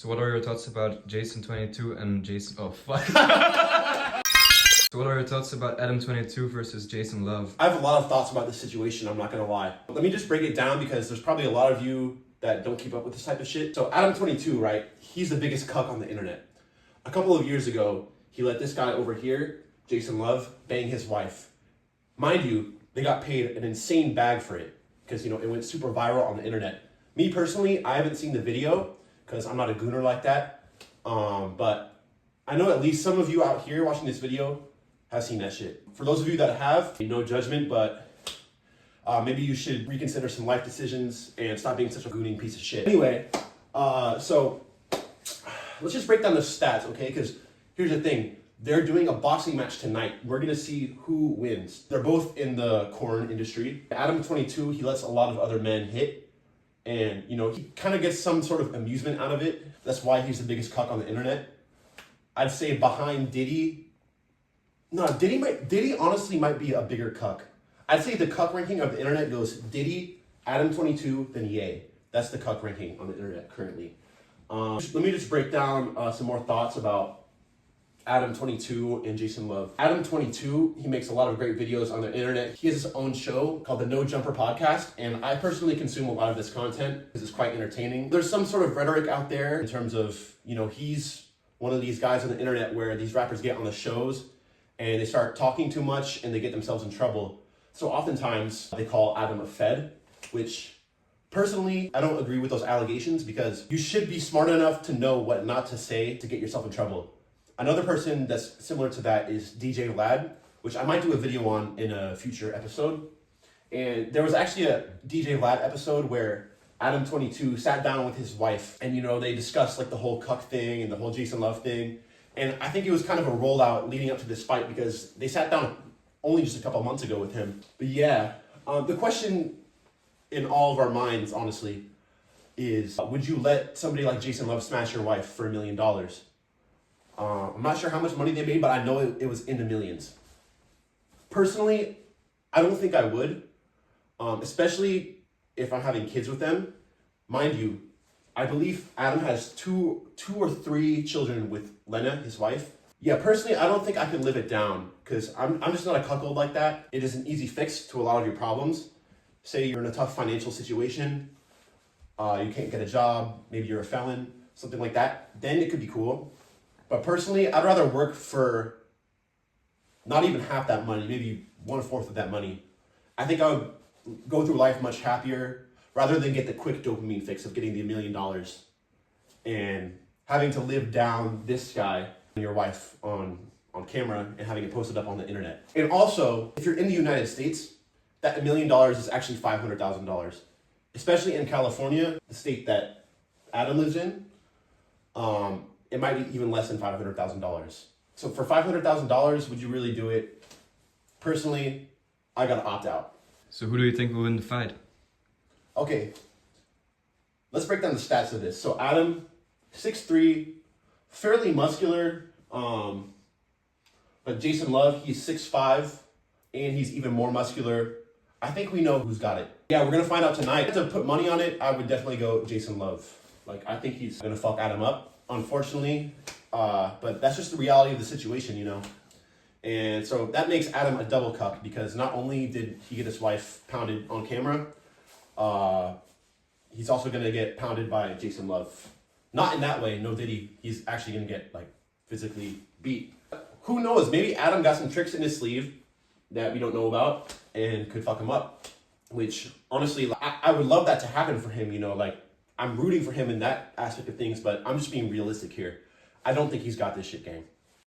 So what are your thoughts about Jason22 and Jason... Oh, fuck. So what are your thoughts about Adam22 versus Jason Luv? I have a lot of thoughts about this situation, I'm not gonna lie. Let me just break it down because there's probably a lot of you that don't keep up with this type of shit. So Adam22, right? He's the biggest cuck on the internet. A couple of years ago, he let this guy over here, Jason Luv, bang his wife. Mind you, they got paid an insane bag for it because, you know, it went super viral on the internet. Me personally, I haven't seen the video because I'm not a gooner like that. But I know at least some of you out here watching this video have seen that shit. For those of you that have, no judgment, but maybe you should reconsider some life decisions and stop being such a gooning piece of shit. Anyway, so let's just break down the stats, okay? Because here's the thing. They're doing a boxing match tonight. We're gonna see who wins. They're both in the corn industry. Adam22, he lets a lot of other men hit. And, you know, he kind of gets some sort of amusement out of it. That's why he's the biggest cuck on the internet. I'd say behind Diddy, no, Diddy honestly might be a bigger cuck. I'd say the cuck ranking of the internet goes Diddy, Adam22, then Ye. That's the cuck ranking on the internet currently. Let me just break down some more thoughts about Adam22 and Jason Luv. Adam22, he makes a lot of great videos on the internet. He has his own show called the No Jumper Podcast, and I personally consume a lot of this content because it's quite entertaining. There's some sort of rhetoric out there in terms of, you know, he's one of these guys on the internet where these rappers get on the shows and they start talking too much and they get themselves in trouble. So oftentimes they call Adam a fed, which personally, I don't agree with those allegations because you should be smart enough to know what not to say to get yourself in trouble. Another person that's similar to that is DJ Lad, which I might do a video on in a future episode. And there was actually a DJ Lad episode where Adam22 sat down with his wife and, you know, they discussed like the whole cuck thing and the whole Jason Luv thing. And I think it was kind of a rollout leading up to this fight because they sat down only just a couple months ago with him. But yeah, the question in all of our minds, honestly, is would you let somebody like Jason Luv smash your wife for $1 million? I'm not sure how much money they made, but I know it was in the millions. Personally, I don't think I would, especially if I'm having kids with them. Mind you, I believe Adam has two or three children with Lena, his wife. Yeah, personally, I don't think I could live it down because I'm just not a cuckold like that. It is an easy fix to a lot of your problems. Say you're in a tough financial situation, you can't get a job, maybe you're a felon, something like that, then it could be cool. But personally, I'd rather work for not even half that money, maybe 1/4 of that money. I think I would go through life much happier rather than get the quick dopamine fix of getting the $1 million and having to live down this guy and your wife on camera and having it posted up on the internet. And also, if you're in the United States, that $1 million is actually $500,000, especially in California, the state that Adam lives in. It might be even less than $500,000. So for $500,000, would you really do it? Personally, I gotta opt out. So who do you think will win the fight? Okay, let's break down the stats of this. So Adam, 6'3", fairly muscular, but Jason Luv, he's 6'5", and he's even more muscular. I think we know who's got it. Yeah, we're gonna find out tonight. To put money on it, I would definitely go Jason Luv. Like, I think he's gonna fuck Adam up. Unfortunately, but that's just the reality of the situation, you know. And so that makes Adam a double cuck because not only did he get his wife pounded on camera, he's also gonna get pounded by Jason Luv. Not in that way, no Diddy. He's actually gonna get like physically beat. Who knows? Maybe Adam got some tricks in his sleeve that we don't know about and could fuck him up. Which honestly, I would love that to happen for him. You know, like. I'm rooting for him in that aspect of things, but I'm just being realistic here. I don't think he's got this shit game.